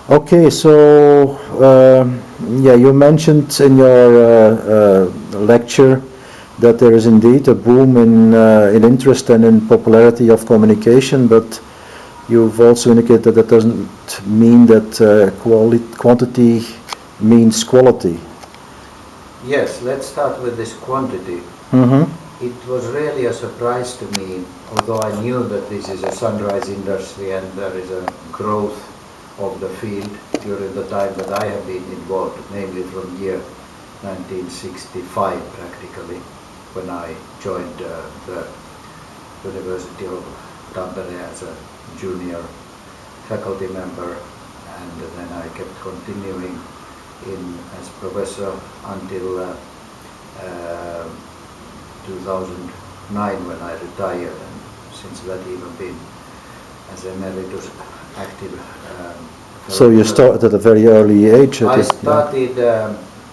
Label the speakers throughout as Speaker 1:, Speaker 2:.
Speaker 1: Okay, so yeah, you mentioned in your lecture that there is indeed a boom in interest and in popularity of communication, but you've also indicated that that doesn't mean that quantity means quality.
Speaker 2: Yes, let's start with this quantity.
Speaker 1: Mm-hmm.
Speaker 2: It was really a surprise to me, although I knew that this is a sunrise industry and there is a growth of the field during the time that I have been involved, namely from year 1965 practically, when I joined the University of Tampere as a junior faculty member, and then I kept continuing as professor until 2009 when I retired, and since that even been as emeritus active.
Speaker 1: So you started at a very early age?
Speaker 2: I started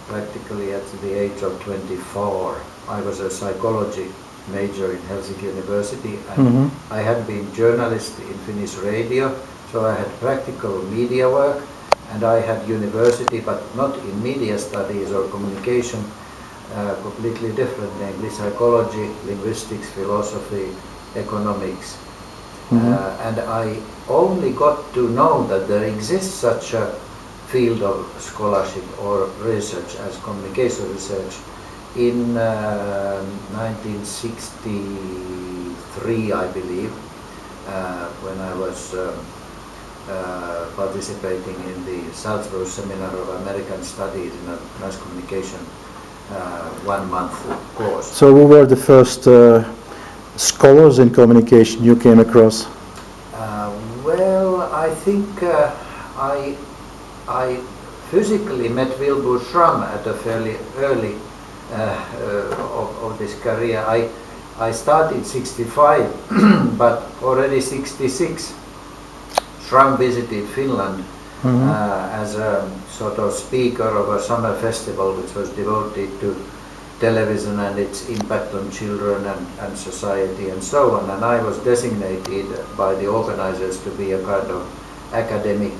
Speaker 2: practically at the age of 24. I was a psychology major in Helsinki University, and I had been journalist in Finnish radio, so I had practical media work, and I had university, but not in media studies or communication, completely different, namely psychology, linguistics, philosophy, economics. And I only got to know that there exists such a field of scholarship or research as communication research in 1963, I believe, when I was participating in the Salzburg Seminar of American Studies in a mass communication 1 month course.
Speaker 1: So who were the first scholars in communication you came across?
Speaker 2: Well, I think I physically met Wilbur Schramm at a fairly early of this career. I started 65, but already 66 Schramm visited Finland as a sort of speaker of a summer festival which was devoted to television and its impact on children and society and so on. And I was designated by the organizers to be a kind of academic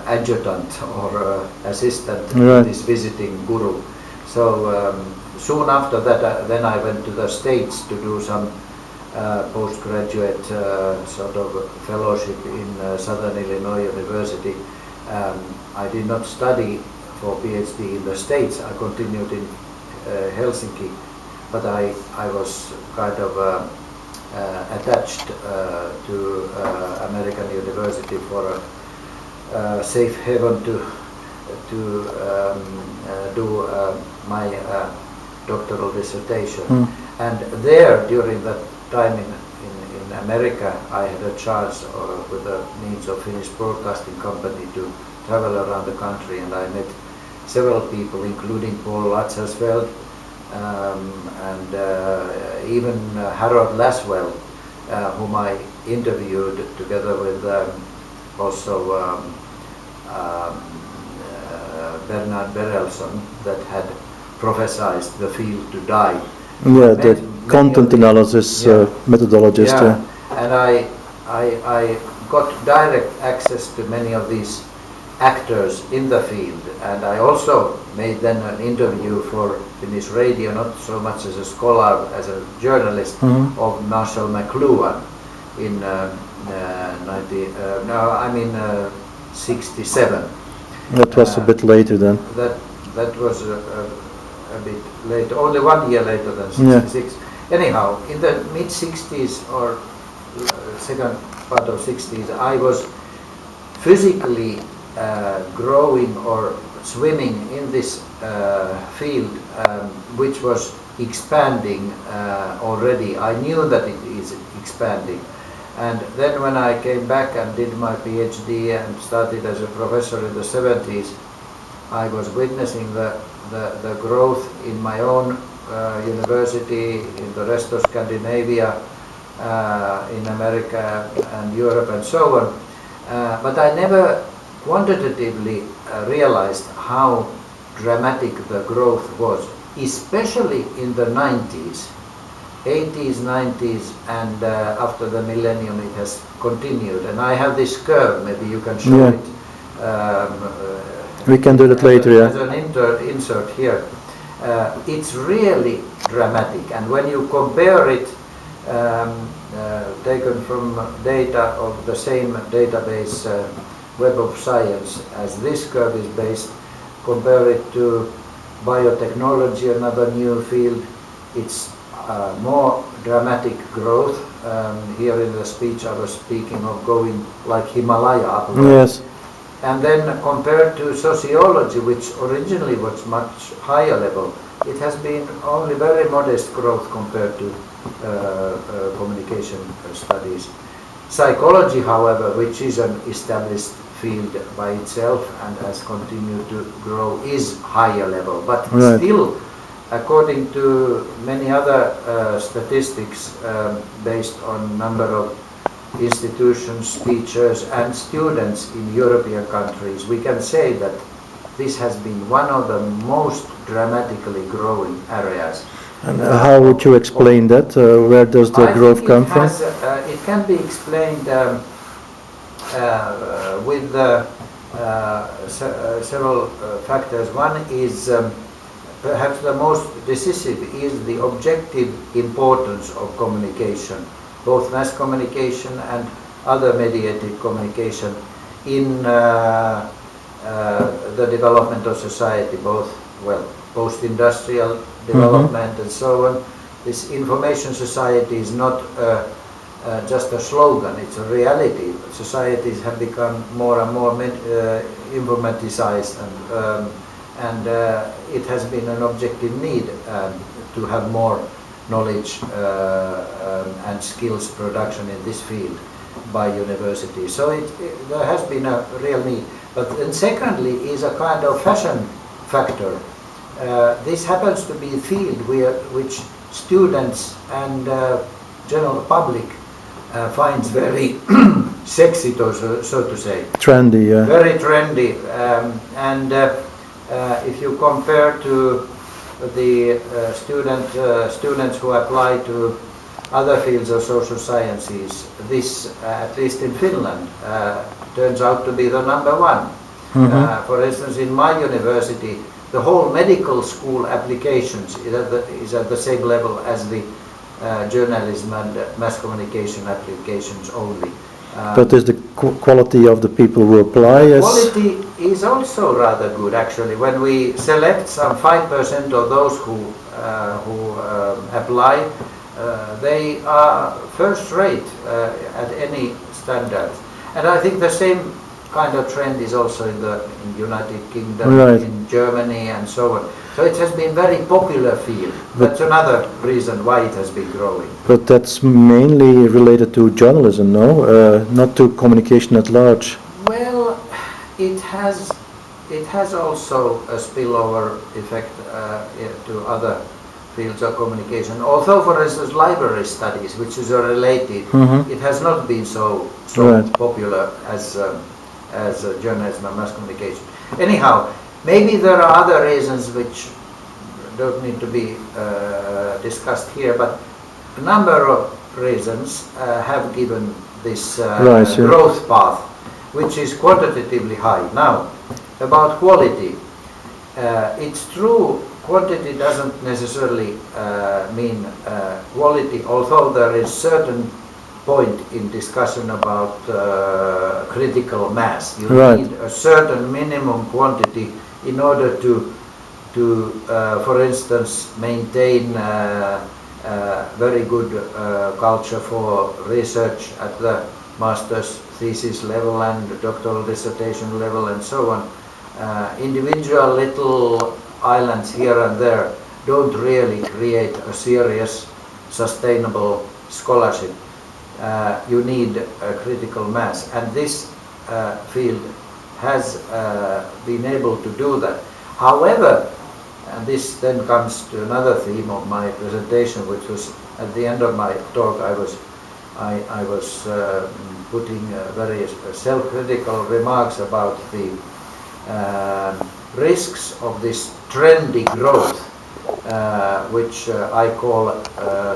Speaker 2: adjutant or assistant to this visiting guru. So soon after that, then I went to the States to do some postgraduate sort of fellowship in Southern Illinois University. I did not study for PhD in the States. I continued in Helsinki, but I was kind of attached to American University for a safe haven to do my doctoral dissertation. And there, during that time in America, I had a chance with the means of Finnish Broadcasting Company to travel around the country, and I met several people, including Paul Latzersfeld and even Harold Laswell, whom I interviewed together with also Bernard Berelson, that had prophesied the field to die.
Speaker 1: Yeah, the content analysis methodologist.
Speaker 2: Yeah. And I got direct access to many of these actors in the field, and I also made then an interview for Finnish radio, not so much as a scholar, as a journalist, of Marshall McLuhan in 67.
Speaker 1: That was a bit later then.
Speaker 2: That was a bit later, only 1 year later than 66. Yeah. Anyhow, in the mid-60s or second part of 60s, I was physically growing or swimming in this field, which was expanding already. I knew that it is expanding. And then when I came back and did my PhD and started as a professor in the 70s, I was witnessing the growth in my own university, in the rest of Scandinavia, in America and Europe and so on. But I never quantitatively realized how dramatic the growth was, especially in the 90s, 80s, 90s, and after the millennium it has continued. And I have this curve, maybe you can show
Speaker 1: Yeah.
Speaker 2: it.
Speaker 1: We can do that later, yeah.
Speaker 2: As an insert here. It's really dramatic, and when you compare it, taken from data of the same database, Web of Science, as this curve is based, compare it to biotechnology, another new field, it's more dramatic growth. Here in the speech I was speaking of going like Himalaya upward.
Speaker 1: Yes.
Speaker 2: And then compared to sociology, which originally was much higher level, it has been only very modest growth compared to communication studies. Psychology, however, which is an established field by itself and has continued to grow, is higher level. But
Speaker 1: Right.
Speaker 2: still, according to many other statistics based on number of institutions, teachers and students in European countries, we can say that this has been one of the most dramatically growing areas.
Speaker 1: And how would you explain that? Where does the
Speaker 2: I
Speaker 1: growth
Speaker 2: think
Speaker 1: come from?
Speaker 2: It can be explained with several factors. One is perhaps the most decisive is the objective importance of communication, both mass communication and other mediated communication in the development of society, both, well, post-industrial development and so on. This information society is not just a slogan, it's a reality. Societies have become more and more informatized, and it has been an objective need to have more knowledge and skills production in this field by universities. So there has been a real need. But then secondly is a kind of fashion factor. This happens to be a field which students and general public finds very sexy, so to say.
Speaker 1: Trendy, yeah.
Speaker 2: Very trendy. And if you compare to the students who apply to other fields of social sciences, this, at least in Finland, turns out to be the number one. For instance, in my university, the whole medical school applications is at the same level as the journalism and mass communication applications only.
Speaker 1: But is the quality of the people who apply as...
Speaker 2: Quality is also rather good, actually. When we select some 5% of those who apply, they are first rate at any standard. And I think the same kind of trend is also in the United Kingdom,
Speaker 1: Right.
Speaker 2: in Germany and so on. So it has been very popular field. That's another reason why it has been growing.
Speaker 1: But that's mainly related to journalism, no? Not to communication at large.
Speaker 2: Well, it has also a spillover effect to other fields of communication. Although, for instance, library studies, which is related, it has not been so
Speaker 1: Right.
Speaker 2: popular as journalism and mass communication. Anyhow, maybe there are other reasons which don't need to be discussed here, but a number of reasons have given this
Speaker 1: Right, yeah.
Speaker 2: growth path, which is quantitatively high. Now, about quality, it's true, quantity doesn't necessarily mean quality, although there is certain point in discussion about critical mass. You
Speaker 1: Right.
Speaker 2: need a certain minimum quantity in order to for instance, maintain very good culture for research at the master's thesis level and doctoral dissertation level and so on. Individual little islands here and there don't really create a serious, sustainable scholarship. You need a critical mass, and this field has been able to do that. However, and this then comes to another theme of my presentation, which was at the end of my talk, I was putting very self-critical remarks about the risks of this trendy growth which I call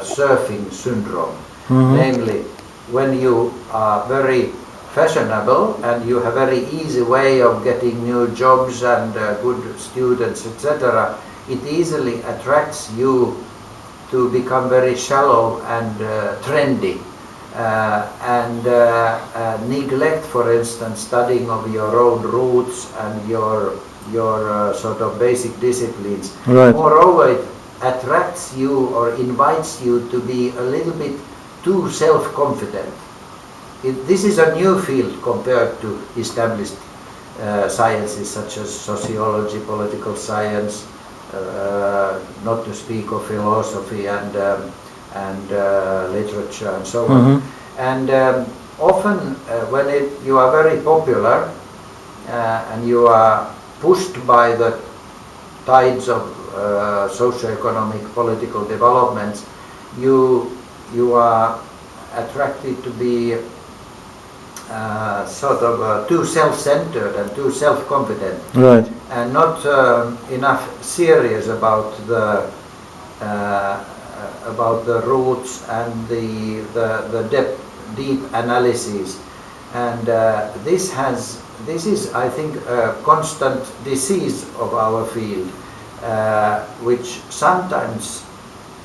Speaker 2: surfing syndrome. Namely, when you are very fashionable and you have very easy way of getting new jobs and good students, etc., it easily attracts you to become very shallow and trendy and neglect, for instance, studying of your own roots and your sort of basic disciplines.
Speaker 1: Right.
Speaker 2: Moreover, it attracts you or invites you to be a little bit too self-confident. This is a new field compared to established sciences such as sociology, political science, not to speak of philosophy and literature and so on. And often when you are very popular and you are pushed by the tides of socio-economic political developments, you are attracted to be sort of too self-centered and too self-confident,
Speaker 1: Right.
Speaker 2: and not enough serious about the roots and the deep analysis. And this is, I think, a constant disease of our field, which sometimes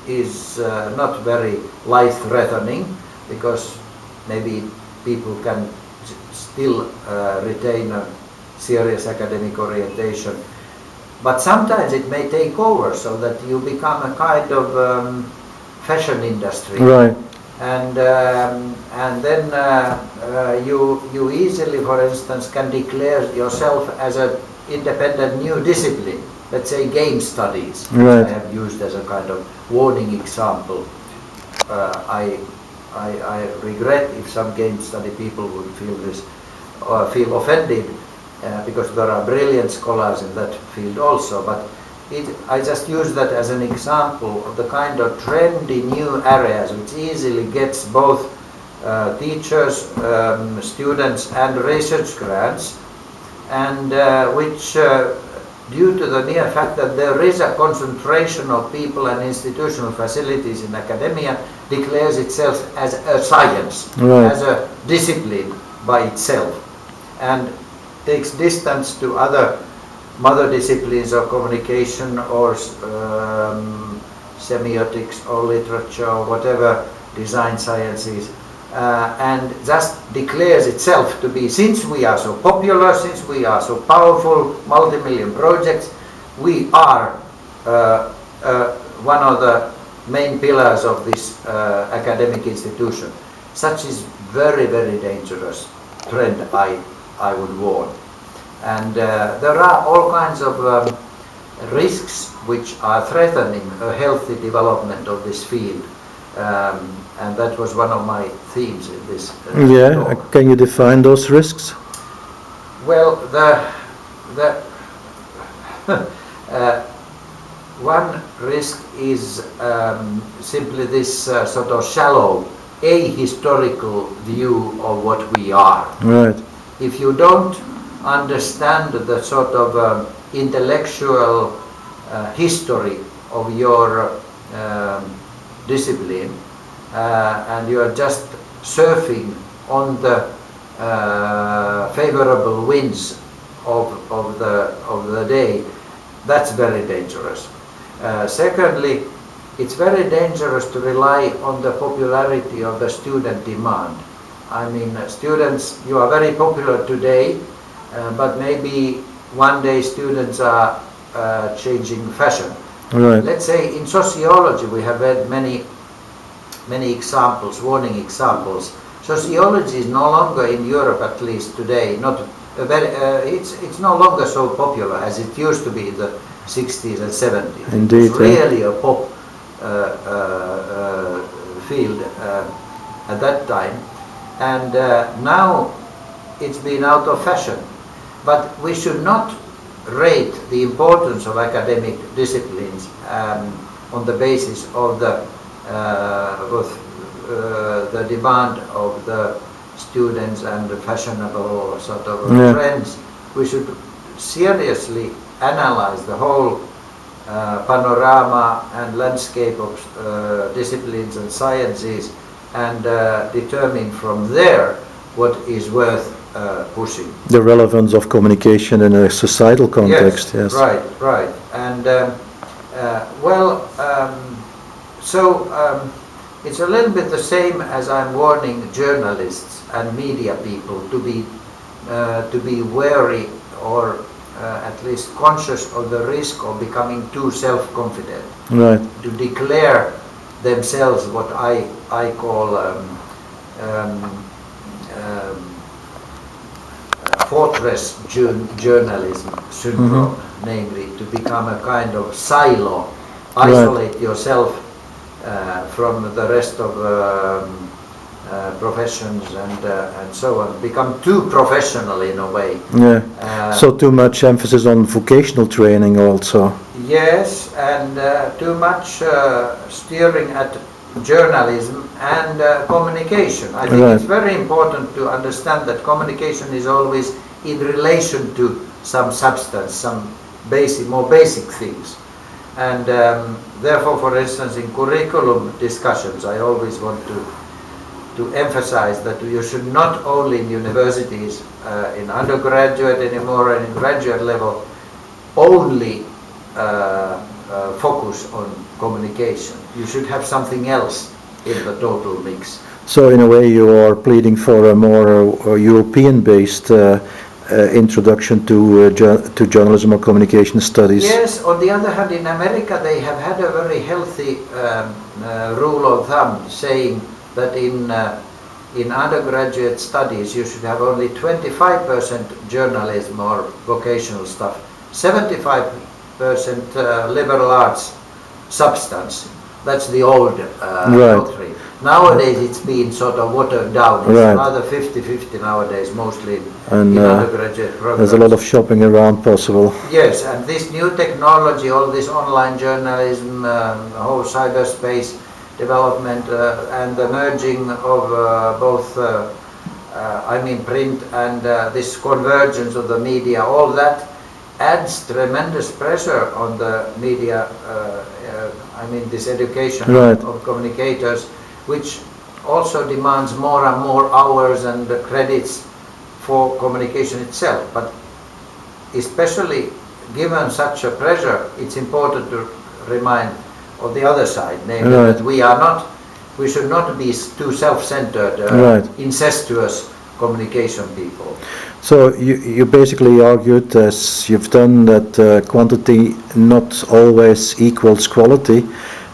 Speaker 2: is not very life-threatening, because maybe people can still retain a serious academic orientation. But sometimes it may take over, so that you become a kind of fashion industry.
Speaker 1: Right.
Speaker 2: And then you easily, for instance, can declare yourself as an independent new discipline. Let's say game studies, which
Speaker 1: Right.
Speaker 2: I have used as a kind of warning example. I regret if some game study people would feel this or feel offended, because there are brilliant scholars in that field also. But I just use that as an example of the kind of trendy new areas which easily gets both teachers, students and research grants, and which due to the mere fact that there is a concentration of people and institutional facilities in academia, declares itself as a science,
Speaker 1: Right.
Speaker 2: as a discipline by itself, and takes distance to other mother disciplines of communication or semiotics or literature or whatever, design sciences, and just declares itself to be, since we are so popular, since we are so powerful, multi-million projects, we are one of the main pillars of this academic institution. Such is very, very dangerous trend, I would warn. And there are all kinds of risks which are threatening a healthy development of this field. And that was one of my themes in this talk.
Speaker 1: Can you define those risks?
Speaker 2: Well, one risk is simply this sort of shallow, ahistorical view of what we are.
Speaker 1: Right.
Speaker 2: If you don't understand the sort of intellectual history of your discipline, and you are just surfing on the favorable winds of the day, that's very dangerous. Secondly, it's very dangerous to rely on the popularity of the student demand. I mean, students, you are very popular today, but maybe one day students are changing fashion.
Speaker 1: Right.
Speaker 2: Let's say in sociology we have had many examples, warning examples. Sociology is no longer, in Europe at least today, it's no longer so popular as it used to be in the 60s and 70s.
Speaker 1: Indeed,
Speaker 2: it was really a pop field at that time, and now it's been out of fashion. But we should not rate the importance of academic disciplines on the basis of the demand of the students and the fashionable sort of trends. We should seriously analyze the whole panorama and landscape of disciplines and sciences, and determine from there what is worth pushing.
Speaker 1: The relevance of communication in a societal context, yes.
Speaker 2: Right, right. And it's a little bit the same as I'm warning journalists and media people to be wary, or at least conscious of the risk of becoming too self-confident.
Speaker 1: Right.
Speaker 2: To declare themselves what I call fortress journalism syndrome, namely to become a kind of silo, isolate yourself from the rest of professions and so on, become too professional in a way.
Speaker 1: Yeah. So too much emphasis on vocational training also.
Speaker 2: Yes, and too much steering at journalism and communication. I think it's very important to understand that communication is always in relation to some substance, some more basic things. And therefore, for instance, in curriculum discussions, I always want to emphasize that you should not only in universities, in undergraduate anymore and in graduate level, only focus on communication. You should have something else in the total mix.
Speaker 1: So in a way you are pleading for a more European-based introduction to journalism or communication studies.
Speaker 2: Yes, on the other hand, in America they have had a very healthy rule of thumb saying that in undergraduate studies you should have only 25% journalism or vocational stuff, 75% liberal arts substance. That's the old doctrine. Nowadays it's been sort of watered down. It's rather 50-50 nowadays, mostly in undergraduate programs.
Speaker 1: There's a lot of shopping around possible.
Speaker 2: Yes, and this new technology, all this online journalism, whole cyberspace development, and the merging of both, print and this convergence of the media, all that adds tremendous pressure on the media, this education of communicators, which also demands more and more hours and credits for communication itself. But especially given such a pressure, it's important to remind of the other side, namely that we should not be too self-centered, incestuous communication people.
Speaker 1: So you basically argued, as you've done, that quantity not always equals quality,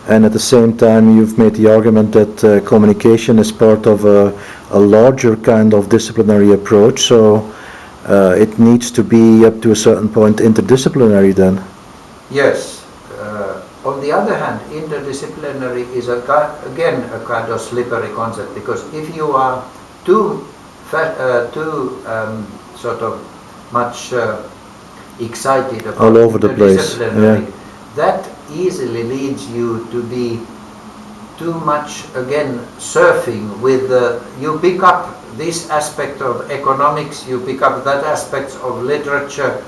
Speaker 1: and at the same time you've made the argument that communication is part of a larger kind of disciplinary approach, so it needs to be up to a certain point interdisciplinary then.
Speaker 2: Yes. On the other hand, interdisciplinary is again a kind of slippery concept, because if you are too sort of much excited about
Speaker 1: all over the place,
Speaker 2: that easily leads you to be too much again surfing with you pick up this aspect of economics, you pick up that aspect of literature,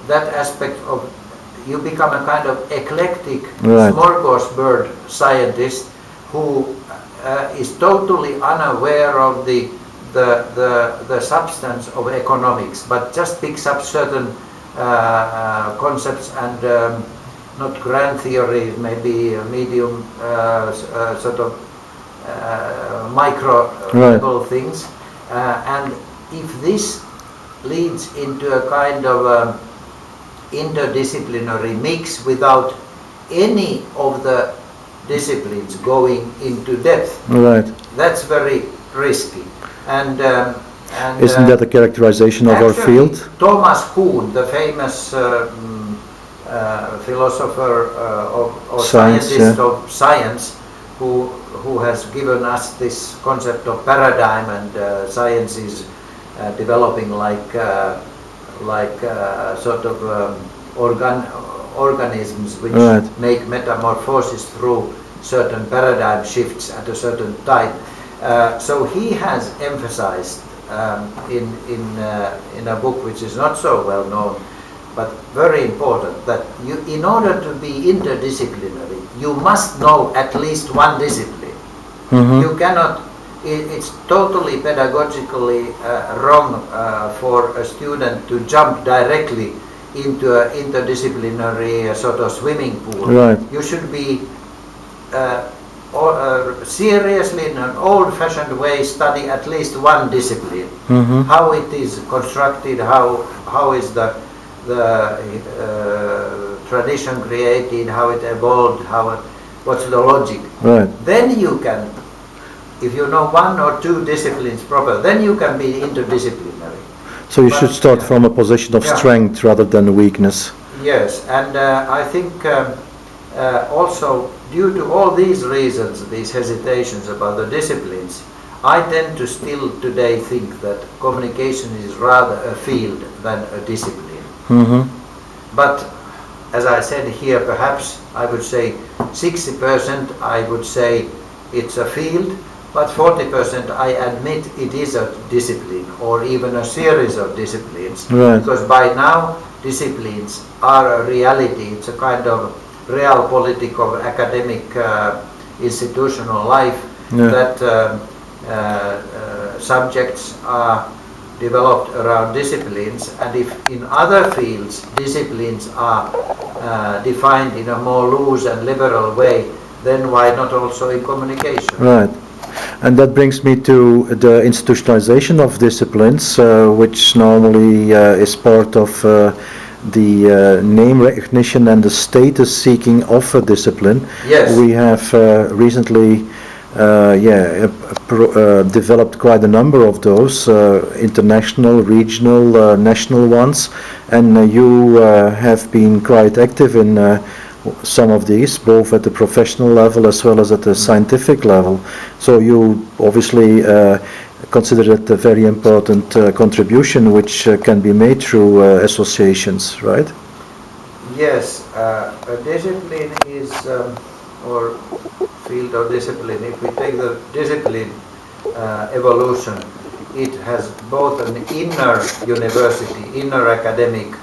Speaker 2: that aspect of, you become a kind of eclectic smorgasbord scientist who is totally unaware of the substance of economics, but just picks up certain concepts and not grand theories, maybe medium sort of micro level things. And if this leads into a kind of interdisciplinary mix without any of the disciplines going into depth, that's very risky. And
Speaker 1: isn't that a characterization of our field?
Speaker 2: Thomas Kuhn, the famous philosopher or scientist of science, who has given us this concept of paradigm, and science is developing like sort of organisms which make metamorphosis through certain paradigm shifts at a certain time. So he has emphasized in a book which is not so well known, but very important, that you, in order to be interdisciplinary, you must know at least one discipline. You cannot, it's totally pedagogically wrong for a student to jump directly into an interdisciplinary sort of swimming pool.
Speaker 1: Right.
Speaker 2: You should be seriously, in an old-fashioned way, study at least one discipline. How it is constructed, how is the tradition created, how it evolved, what's the logic.
Speaker 1: Right.
Speaker 2: Then you can, if you know one or two disciplines proper, then you can be interdisciplinary.
Speaker 1: So you should start from a position of strength rather than weakness.
Speaker 2: Yes, and I think also due to all these reasons, these hesitations about the disciplines, I tend to still today think that communication is rather a field than a discipline. But as I said here, perhaps I would say 60% I would say it's a field, but 40% I admit it is a discipline or even a series of disciplines.
Speaker 1: Right.
Speaker 2: Because by now disciplines are a reality. It's a kind of realpolitik of academic institutional life that subjects are developed around disciplines, and if in other fields disciplines are defined in a more loose and liberal way, then why not also in communication?
Speaker 1: Right. And that brings me to the institutionalization of disciplines, which normally is part of the name recognition and the status seeking of a discipline.
Speaker 2: Yes.
Speaker 1: We have recently developed quite a number of those, international, regional, national ones, and you have been quite active in some of these, both at the professional level as well as at the scientific level. So you obviously consider it a very important contribution which can be made through associations, right?
Speaker 2: Yes, a discipline is, or field of discipline, if we take the discipline evolution, it has both an inner university, inner academic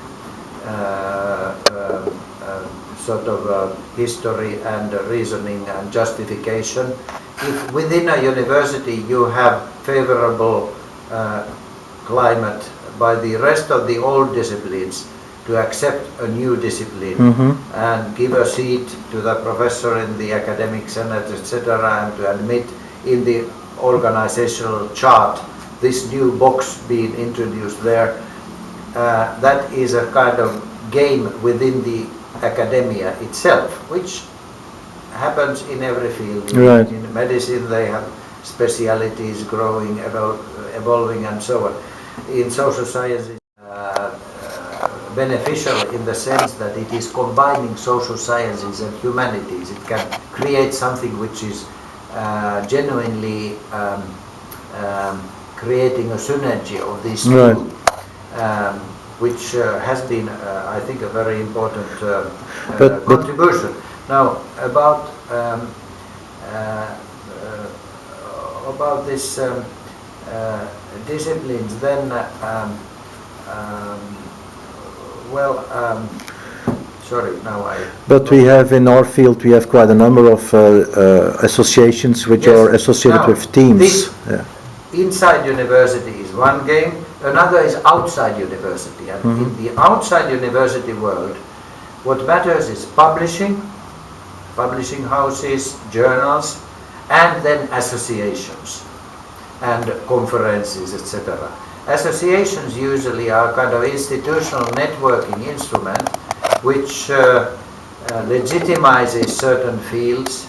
Speaker 2: sort of history and reasoning and justification. If within a university you have favorable climate by the rest of the old disciplines to accept a new discipline and give a seat to the professor in the academic senate, etc., and to admit in the organizational chart this new box being introduced there, that is a kind of game within the academia itself, which happens in every field.
Speaker 1: Right.
Speaker 2: In medicine they have specialities growing, evolving and so on. In social sciences, beneficial in the sense that it is combining social sciences and humanities. It can create something which is genuinely creating a synergy of these two, which has been, I think, a very important contribution. Now, about this disciplines, then sorry, now I...
Speaker 1: But we have in our field, we have quite a number of associations which are associated
Speaker 2: now,
Speaker 1: with teams.
Speaker 2: Inside university is one game, another is outside university. And in the outside university world, what matters is publishing houses, journals, and then associations and conferences, etc. Associations usually are kind of institutional networking instrument which legitimizes certain fields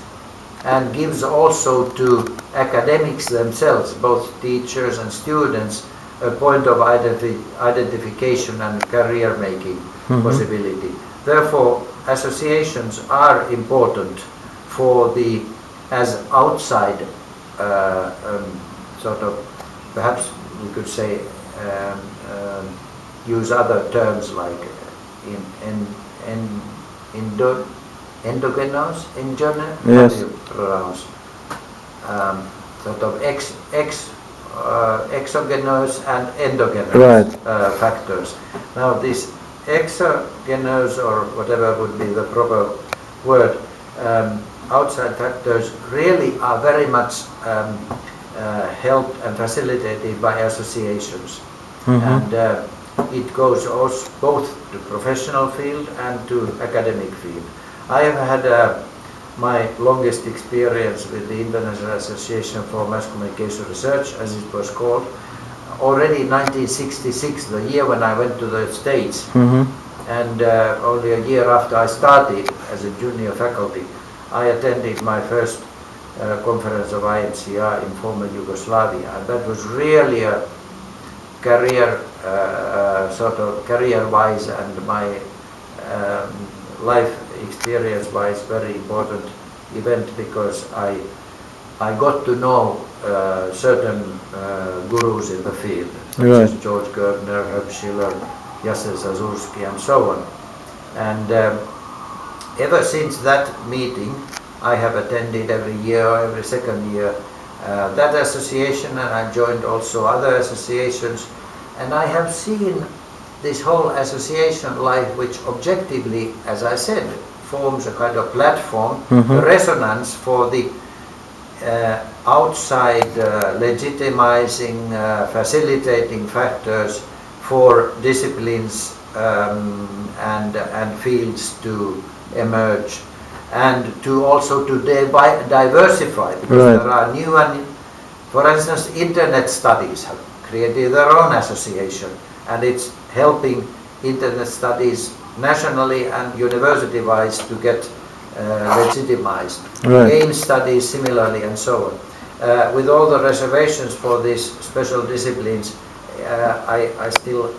Speaker 2: and gives also to academics themselves, both teachers and students, a point of identification and career making possibility. Therefore, associations are important for the, as outside sort of, perhaps we could say, use other terms like endogenous, how do you pronounce? Sort of exogenous and endogenous factors. Now, these exogenous, or whatever would be the proper word, outside factors really are very much helped and facilitated by associations. And it goes also both to professional field and to academic field. I have had my longest experience with the International Association for Mass Communication Research, as it was called, already in 1966, the year when I went to the States. And only a year after I started as a junior faculty, I attended my first conference of IMCR in former Yugoslavia, and that was really a career, sort of career-wise and my life experience-wise very important event, because I got to know certain gurus in the field, such as George Gertner, Herb Schiller, Jacek Zazurski, and so on. And ever since that meeting, I have attended every year, every second year, that association, and I joined also other associations, and I have seen this whole association life, which objectively, as I said, forms a kind of platform, a resonance for the outside legitimizing, facilitating factors for disciplines and fields to emerge, and to also to diversify, because there are new and, for instance, internet studies have created their own association, and it's helping internet studies nationally and university-wise to get legitimized. Game studies similarly, and so on. With all the reservations for these special disciplines, I still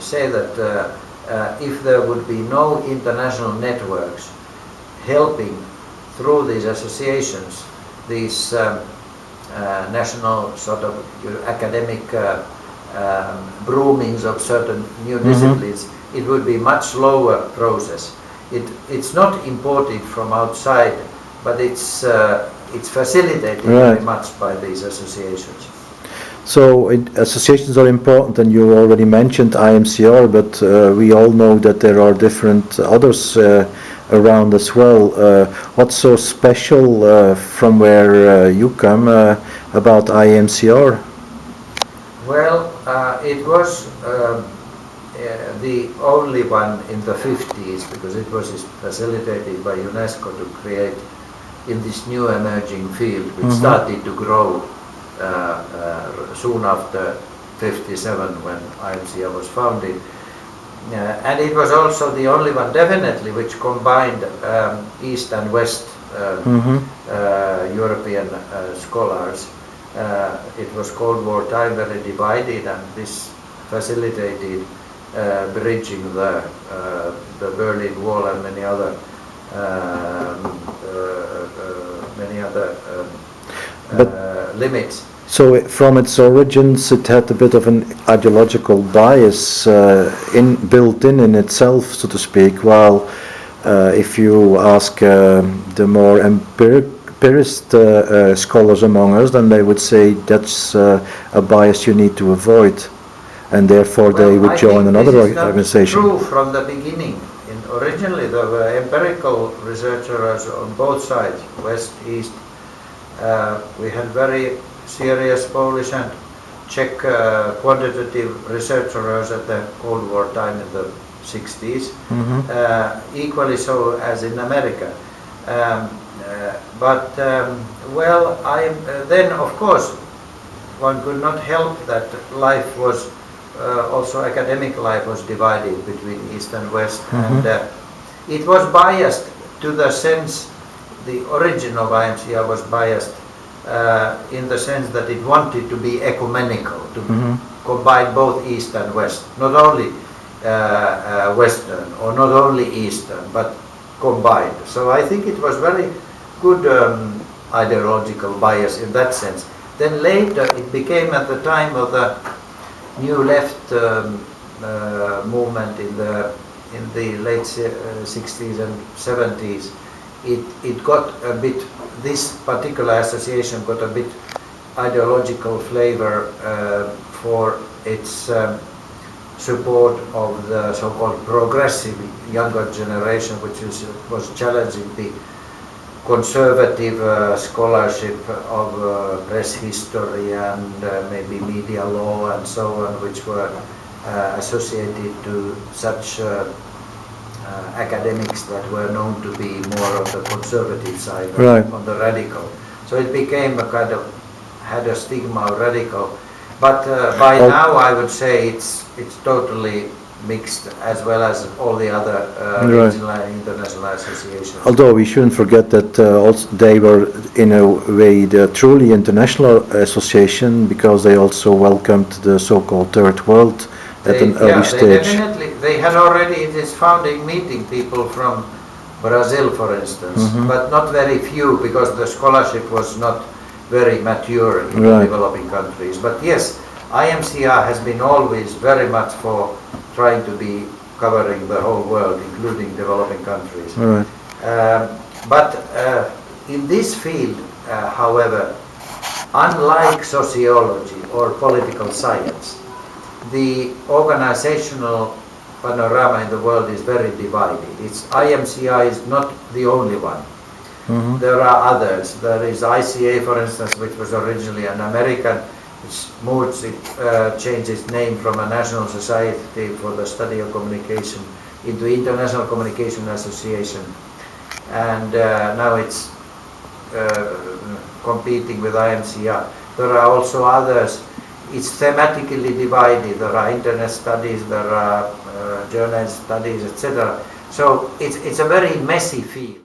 Speaker 2: say that if there would be no international networks helping through these associations, these national sort of academic broomings of certain new disciplines, it would be much slower process. It's not imported from outside, but it's facilitated very much by these associations.
Speaker 1: So associations are important, and you already mentioned IMCR, but we all know that there are different others around as well. What's so special from where you come about IMCR?
Speaker 2: Well, it was the only one in the 50s, because it was facilitated by UNESCO to create in this new emerging field, which started to grow soon after 57, when IMCR was founded. And it was also the only one, definitely, which combined East and West European scholars. It was Cold War time, very divided, and this facilitated bridging the Berlin Wall and many other limits.
Speaker 1: So from its origins, it had a bit of an ideological bias built in itself, so to speak, while if you ask the more empiricist scholars among us, then they would say that's a bias you need to avoid, and therefore they would join another organization.
Speaker 2: True from the beginning. Originally there were empirical researchers on both sides, West, East. We had very serious Polish and Czech quantitative researchers at the Cold War time in the 60s, equally so as in America. Well, then of course one could not help that life was also academic life was divided between East and West, and it was biased to the sense, the origin of IMCR was biased in the sense that it wanted to be ecumenical, to combine both East and West, not only Western or not only Eastern, but combined. So I think it was very good ideological bias in that sense. Then later it became, at the time of the New Left movement in the late 60s and 70s, it got a bit, this particular association got a bit ideological flavor for its support of the so-called progressive younger generation, which was challenging the conservative scholarship of press history and maybe media law and so on, which were associated to such academics that were known to be more on the conservative side,
Speaker 1: right,
Speaker 2: on the radical. So it became a kind of, had a stigma of radical. But by now I would say it's totally mixed, as well as all the other regional and international associations.
Speaker 1: Although we shouldn't forget that also they were in a way the truly international association, because they also welcomed the so-called third world at an early stage.
Speaker 2: They had already in this founding meeting people from Brazil, for instance, but not very few, because the scholarship was not very mature in the developing countries. But yes, IMCR has been always very much for trying to be covering the whole world, including developing countries.
Speaker 1: Right.
Speaker 2: But in this field, however, unlike sociology or political science, the organizational panorama in the world is very divided. IMCI is not the only one. There are others. There is ICA, for instance, which was originally an American, which changed its name from a National Society for the Study of Communication into International Communication Association, and now it's competing with IMCR. There are also others. It's thematically divided. There are internet studies, there are journal studies, etc. So it's a very messy field.